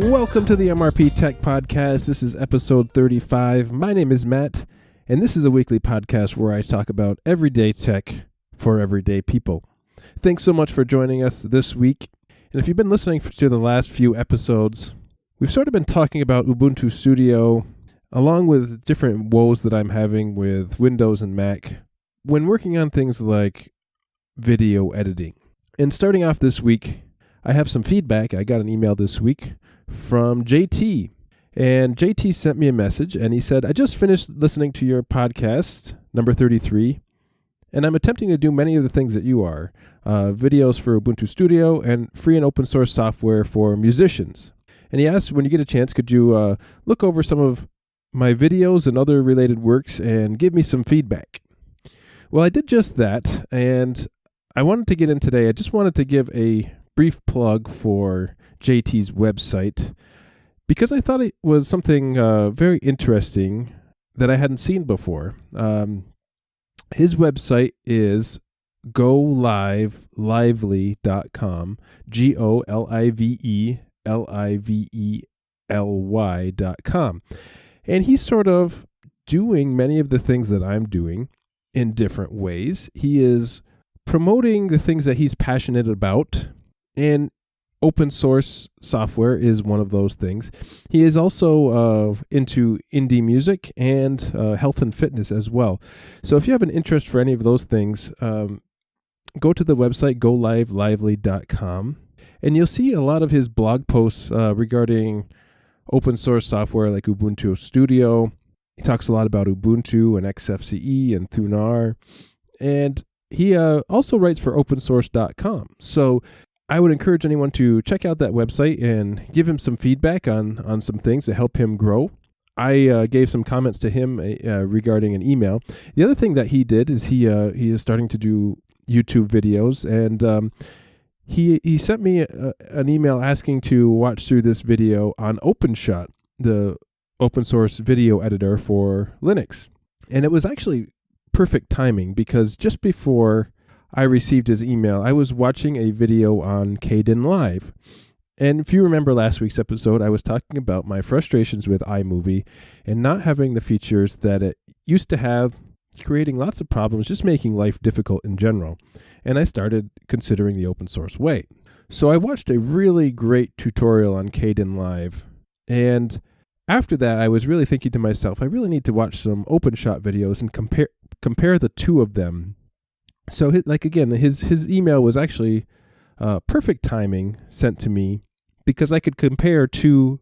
Welcome to the MrpTech Podcast. This is episode 35. My name is Matt, and this is a weekly podcast where I talk about everyday tech for everyday people. Thanks so much for joining us this week. And if you've been listening to the last few episodes, we've sort of been talking about Ubuntu Studio, along with different woes that I'm having with Windows and Mac when working on things like video editing. And starting off this week, I have some feedback. I got an email this week from JT. And JT sent me a message and he said, I just finished listening to your podcast, number 33, and I'm attempting to do many of the things that you are. Videos for Ubuntu Studio and free and open source software for musicians. And he asked, when you get a chance, could you look over some of my videos and other related works and give me some feedback? Well, I did just that, and I wanted to get in today. I just wanted to give a brief plug for JT's website because I thought it was something very interesting that I hadn't seen before. His website is golively.com, golively.com. And he's sort of doing many of the things that I'm doing in different ways. He is promoting the things that he's passionate about, and open source software is one of those things. He is also into indie music and health and fitness as well. So if you have an interest for any of those things, go to the website golively.com, and you'll see a lot of his blog posts regarding open source software like Ubuntu Studio. He talks a lot about Ubuntu and XFCE and Thunar, and he also writes for opensource.com. So I would encourage anyone to check out that website and give him some feedback on some things to help him grow. I gave some comments to him regarding an email. The other thing that he did is he is starting to do YouTube videos, and he sent me an email asking to watch through this video on OpenShot, the open source video editor for Linux. And it was actually perfect timing because just before I received his email, I was watching a video on Kdenlive. And if you remember last week's episode, I was talking about my frustrations with iMovie and not having the features that it used to have, creating lots of problems, just making life difficult in general. And I started considering the open source way. So I watched a really great tutorial on Kdenlive. And after that, I was really thinking to myself, I really need to watch some OpenShot videos and compare the two of them. So, his email was actually perfect timing sent to me because I could compare two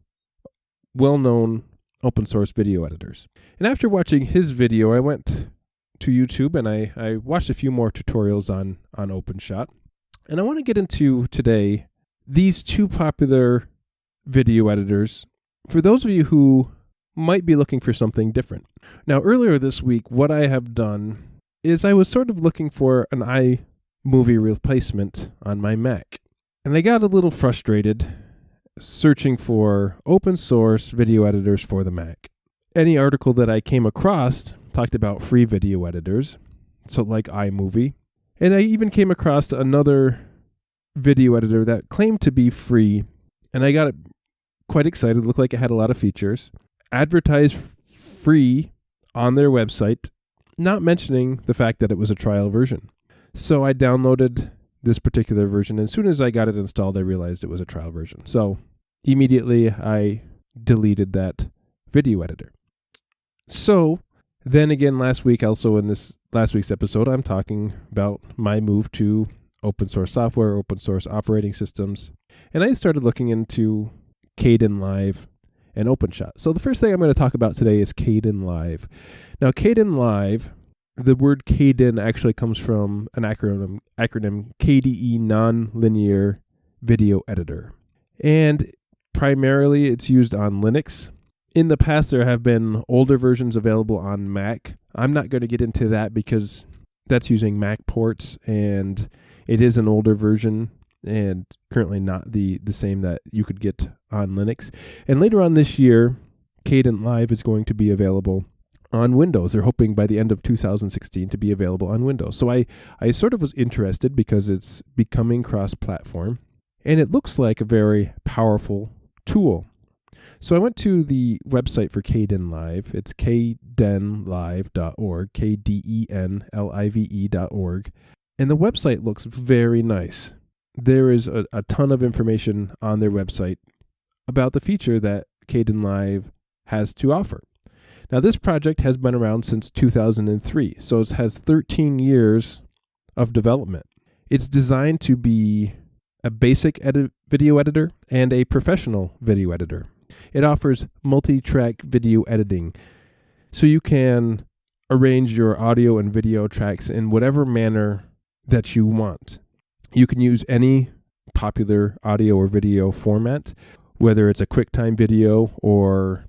well-known open source video editors. And after watching his video, I went to YouTube and I watched a few more tutorials on OpenShot. And I want to get into today these two popular video editors for those of you who might be looking for something different. Now, earlier this week, what I have done is I was sort of looking for an iMovie replacement on my Mac. And I got a little frustrated searching for open source video editors for the Mac. Any article that I came across talked about free video editors, so like iMovie. And I even came across another video editor that claimed to be free, and I got quite excited. It looked like it had a lot of features. Advertised free on their website, not mentioning the fact that it was a trial version. So I downloaded this particular version. And as soon as I got it installed, I realized it was a trial version. So immediately I deleted that video editor. So then again, last week, also in this last week's episode, I'm talking about my move to open source software, open source operating systems. And I started looking into Kdenlive and OpenShot. So the first thing I'm going to talk about today is Kdenlive. Now, Kdenlive, the word Kden actually comes from an acronym KDE, Non-Linear Video Editor. And primarily it's used on Linux. In the past, there have been older versions available on Mac. I'm not going to get into that because that's using Mac ports, and it is an older version and currently not the same that you could get on Linux. And later on this year, Kdenlive is going to be available on Windows. They're hoping by the end of 2016 to be available on Windows. So I sort of was interested because it's becoming cross-platform, and it looks like a very powerful tool. So I went to the website for Kdenlive. It's kdenlive.org, kdenlive.org. And the website looks very nice. There is a ton of information on their website about the feature that Kdenlive has to offer. Now, this project has been around since 2003, so it has 13 years of development. It's designed to be a basic video editor and a professional video editor. It offers multi-track video editing, so you can arrange your audio and video tracks in whatever manner that you want. You can use any popular audio or video format, whether it's a QuickTime video or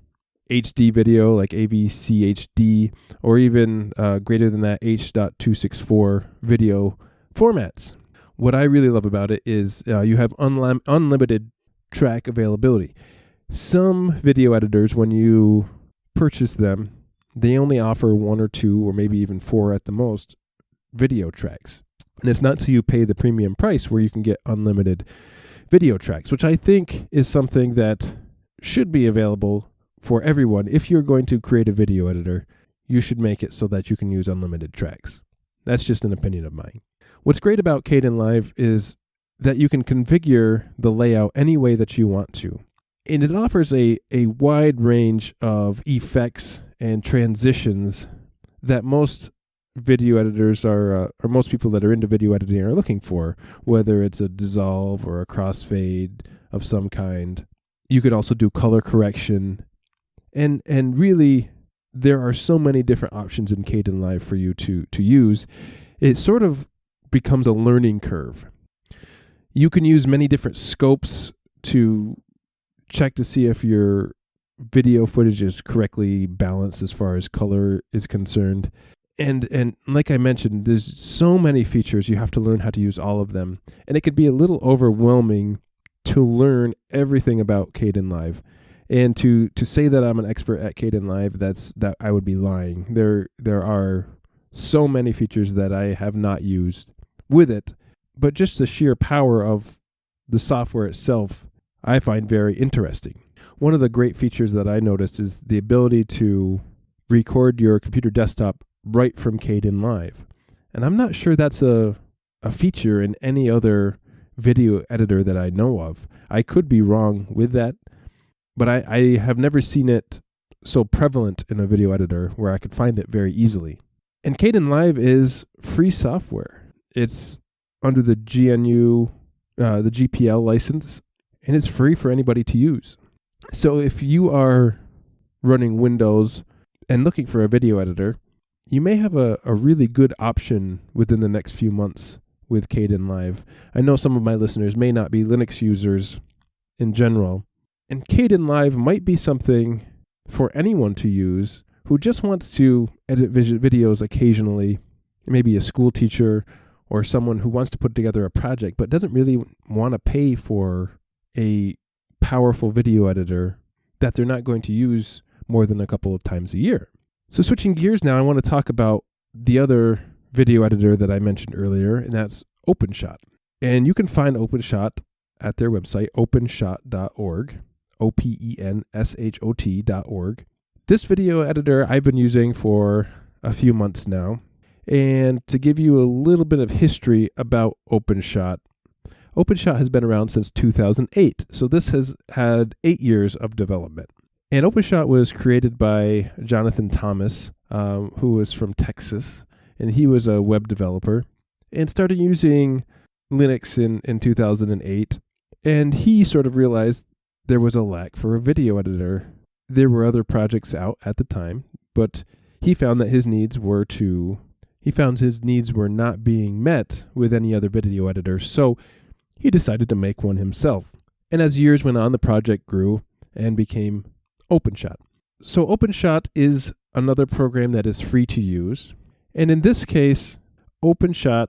HD video like AVCHD, or even greater than that H.264 video formats. What I really love about it is you have unlimited track availability. Some video editors, when you purchase them, they only offer 1 or 2 or maybe even 4 at the most video tracks. And it's not until you pay the premium price where you can get unlimited video tracks, which I think is something that should be available for everyone. If you're going to create a video editor, you should make it so that you can use unlimited tracks. That's just an opinion of mine. What's great about Kdenlive is that you can configure the layout any way that you want to. And it offers a wide range of effects and transitions that most video editors or most people that are into video editing are looking for, whether it's a dissolve or a crossfade of some kind. You could also do color correction. And really, there are so many different options in Kdenlive for you to use. It sort of becomes a learning curve. You can use many different scopes to check to see if your video footage is correctly balanced as far as color is concerned. And like I mentioned, there's so many features, you have to learn how to use all of them. And it could be a little overwhelming to learn everything about Kdenlive. And to say that I'm an expert at Kdenlive, that I would be lying. There are so many features that I have not used with it, but just the sheer power of the software itself, I find very interesting. One of the great features that I noticed is the ability to record your computer desktop right from Kdenlive. And I'm not sure that's a feature in any other video editor that I know of. I could be wrong with that, but I have never seen it so prevalent in a video editor where I could find it very easily. And Kdenlive is free software. It's under the GNU, the GPL license, and it's free for anybody to use. So if you are running Windows and looking for a video editor, you may have a really good option within the next few months with Kdenlive. I know some of my listeners may not be Linux users in general, and Kdenlive might be something for anyone to use who just wants to edit videos occasionally, maybe a school teacher or someone who wants to put together a project but doesn't really want to pay for a powerful video editor that they're not going to use more than a couple of times a year. So switching gears now, I want to talk about the other video editor that I mentioned earlier, and that's OpenShot. And you can find OpenShot at their website, openshot.org, OPENSHOT.org. This video editor I've been using for a few months now. And to give you a little bit of history about OpenShot, OpenShot has been around since 2008. So this has had 8 years of development. And OpenShot was created by Jonathan Thomas, who was from Texas. And he was a web developer and started using Linux in 2008. And he sort of realized there was a lack for a video editor. There were other projects out at the time, but he found that his needs were not being met with any other video editor, so he decided to make one himself. And as years went on, the project grew and became OpenShot. So OpenShot is another program that is free to use, and in this case, OpenShot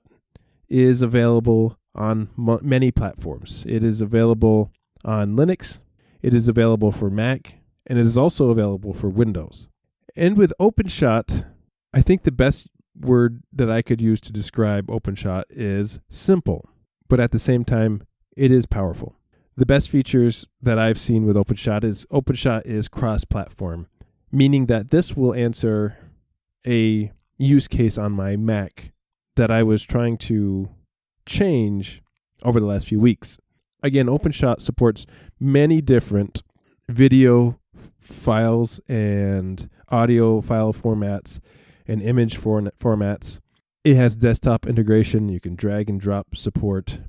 is available on many platforms. It is available on Linux, it is available for Mac, and it is also available for Windows. And with OpenShot, I think the best word that I could use to describe OpenShot is simple, but at the same time, it is powerful. the best features that I've seen with OpenShot is cross-platform, meaning that this will answer a use case on my Mac that I was trying to change over the last few weeks. Again, OpenShot supports many different video files and audio file formats and image formats. It has desktop integration. You can drag and drop support.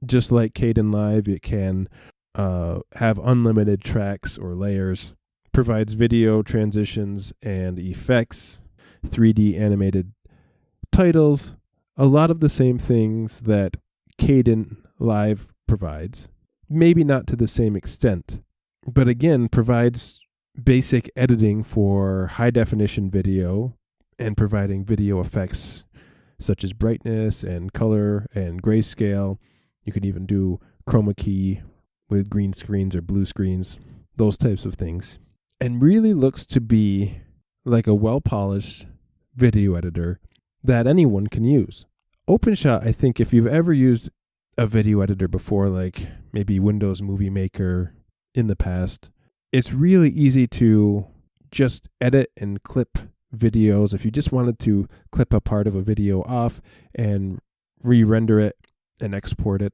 Just like Kdenlive, it can have unlimited tracks or layers, provides video transitions and effects, 3D animated titles, a lot of the same things that Kdenlive provides, maybe not to the same extent, but again, provides basic editing for high definition video and providing video effects such as brightness and color and grayscale. You can even do chroma key with green screens or blue screens, those types of things. And really looks to be like a well-polished video editor that anyone can use. OpenShot, I think if you've ever used a video editor before, like maybe Windows Movie Maker in the past, it's really easy to just edit and clip videos. If you just wanted to clip a part of a video off and re-render it and export it,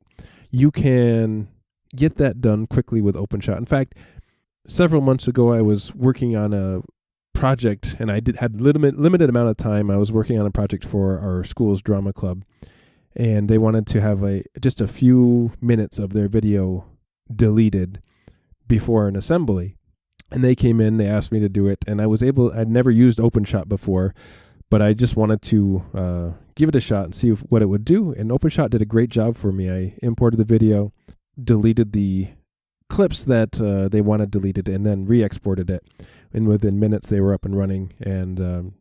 you can get that done quickly with OpenShot. In fact, several months ago, I was working on a project, and I had limited amount of time. I was working on a project for our school's drama club, and they wanted to have just a few minutes of their video deleted before an assembly. And they came in, they asked me to do it, and I'd never used OpenShot before, but I just wanted to give it a shot and see what it would do. And OpenShot did a great job for me. I imported the video, deleted the clips that they wanted deleted, and then re-exported it. And within minutes, they were up and running, and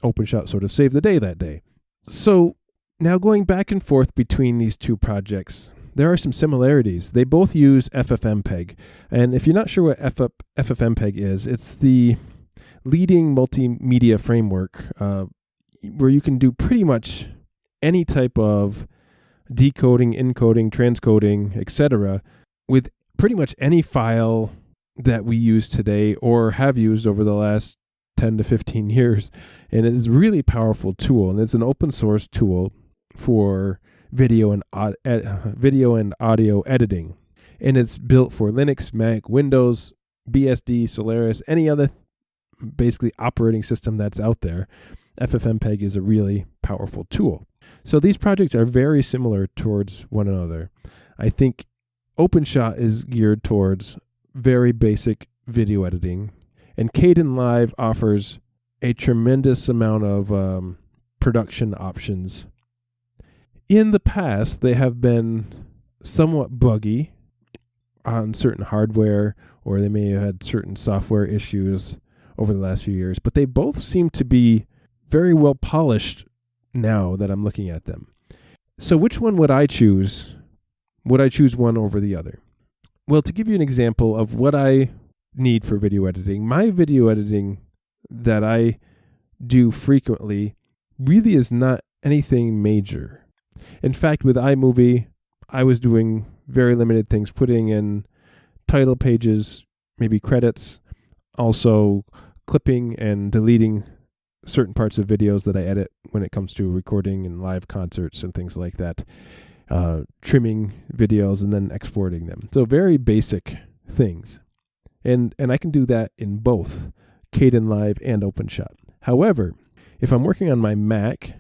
OpenShot sort of saved the day that day. So now going back and forth between these two projects, there are some similarities. They both use FFmpeg. And if you're not sure what FFmpeg is, it's the leading multimedia framework where you can do pretty much any type of decoding, encoding, transcoding, etc. with pretty much any file that we use today or have used over the last 10 to 15 years. And it is a really powerful tool, and it's an open source tool for video and audio editing. And it's built for Linux, Mac, Windows, BSD, Solaris, any other basically operating system that's out there. FFmpeg is a really powerful tool. So these projects are very similar towards one another. I think OpenShot is geared towards very basic video editing, and Kdenlive offers a tremendous amount of production options. In the past, they have been somewhat buggy on certain hardware, or they may have had certain software issues over the last few years, but they both seem to be very well polished now that I'm looking at them. So which one would I choose? Would I choose one over the other? Well, to give you an example of what I need for video editing, my video editing that I do frequently really is not anything major. In fact, with iMovie, I was doing very limited things, putting in title pages, maybe credits, also clipping and deleting certain parts of videos that I edit when it comes to recording and live concerts and things like that, trimming videos and then exporting them. So very basic things. And I can do that in both Kdenlive and OpenShot. However, if I'm working on my Mac,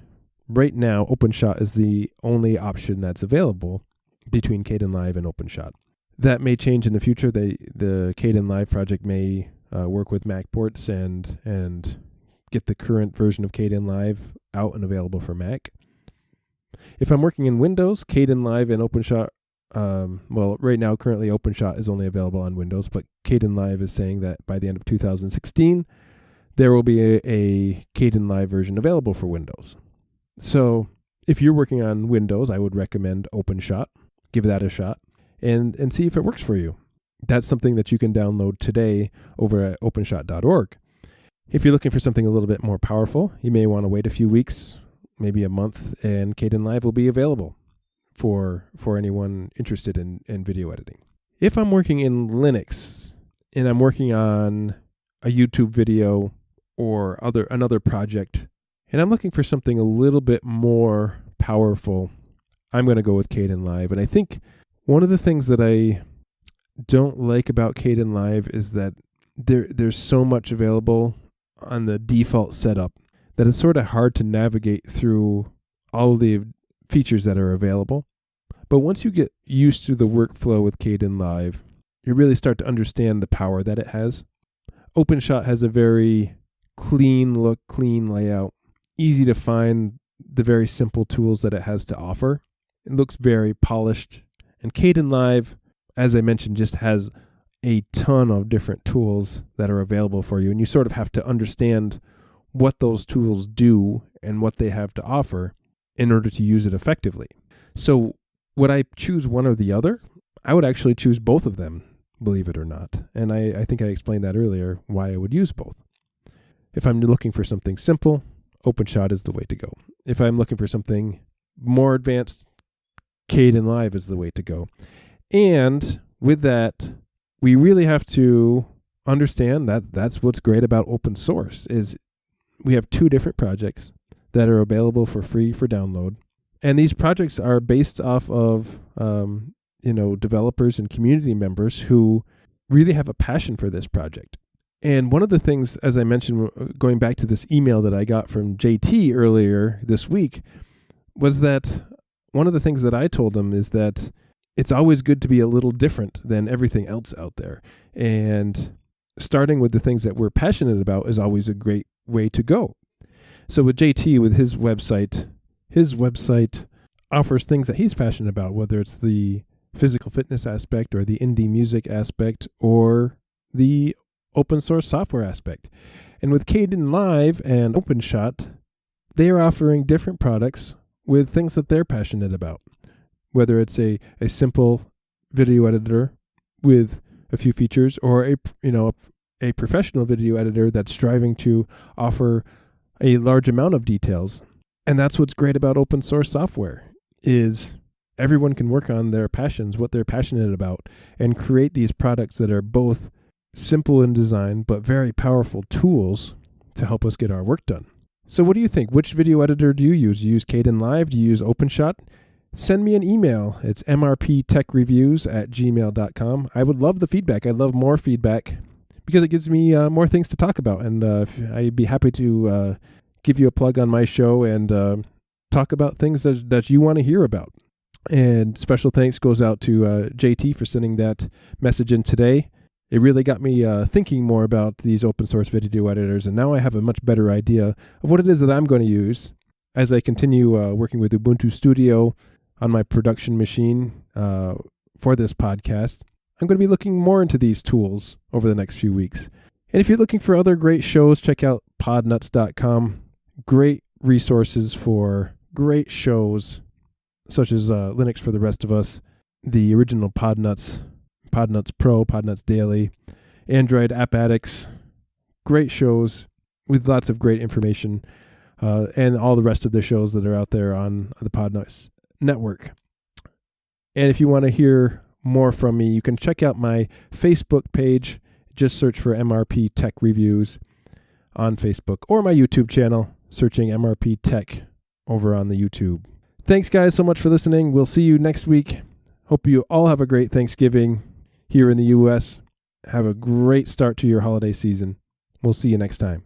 right now OpenShot is the only option that's available between Kdenlive and OpenShot. That may change in the future. The Kdenlive project may work with Mac ports and get the current version of Kdenlive out and available for Mac. If I'm working in Windows, Kdenlive and OpenShot, right now currently OpenShot is only available on Windows, but Kdenlive is saying that by the end of 2016, there will be a Kdenlive version available for Windows. So if you're working on Windows, I would recommend OpenShot. Give that a shot and see if it works for you. That's something that you can download today over at openshot.org. If you're looking for something a little bit more powerful, you may want to wait a few weeks, maybe a month, and Kdenlive will be available for anyone interested in video editing. If I'm working in Linux and I'm working on a YouTube video or another project, and I'm looking for something a little bit more powerful, I'm going to go with Kdenlive. And I think one of the things that I don't like about Kdenlive is that there's so much available on the default setup that it's sort of hard to navigate through all the features that are available. But once you get used to the workflow with Kdenlive, you really start to understand the power that it has. OpenShot has a very clean look, clean layout, easy to find the very simple tools that it has to offer. It looks very polished. And Kdenlive, as I mentioned, just has a ton of different tools that are available for you. And you sort of have to understand what those tools do and what they have to offer in order to use it effectively. So would I choose one or the other? I would actually choose both of them, believe it or not. And I think I explained that earlier, why I would use both. If I'm looking for something simple, OpenShot is the way to go. If I'm looking for something more advanced, Kdenlive is the way to go. And with that, we really have to understand that that's what's great about open source is we have two different projects that are available for free for download. And these projects are based off of, developers and community members who really have a passion for this project. And one of the things, as I mentioned, going back to this email that I got from JT earlier this week, was that one of the things that I told him is that it's always good to be a little different than everything else out there. And starting with the things that we're passionate about is always a great way to go. So with JT, with his website offers things that he's passionate about, whether it's the physical fitness aspect or the indie music aspect or the open source software aspect. And with Kdenlive and OpenShot, they are offering different products with things that they're passionate about, whether it's a simple video editor with a few features or a professional video editor that's striving to offer a large amount of details. And that's what's great about open source software is everyone can work on their passions, what they're passionate about, and create these products that are both simple in design but very powerful tools to help us get our work done. So what do you think? Which video editor do you use? Do you use Kdenlive? Do you use OpenShot? Send me an email. It's mrptechreviews@gmail.com. I would love the feedback. I'd love more feedback because it gives me more things to talk about. And I'd be happy to give you a plug on my show and talk about things that you want to hear about. And special thanks goes out to JT for sending that message in today. It really got me thinking more about these open source video editors, and now I have a much better idea of what it is that I'm going to use as I continue working with Ubuntu Studio on my production machine for this podcast. I'm going to be looking more into these tools over the next few weeks. And if you're looking for other great shows, check out podnuts.com. Great resources for great shows, such as Linux for the Rest of Us, the original Podnuts, Podnuts Pro, Podnuts Daily, Android App Addicts. Great shows with lots of great information, and all the rest of the shows that are out there on the Podnuts network. And if you want to hear more from me, you can check out my Facebook page. Just search for MrpTech Reviews on Facebook, or my YouTube channel, searching MrpTech over on the YouTube. Thanks, guys, so much for listening. We'll see you next week. Hope you all have a great Thanksgiving here in the U.S. Have a great start to your holiday season. We'll see you next time.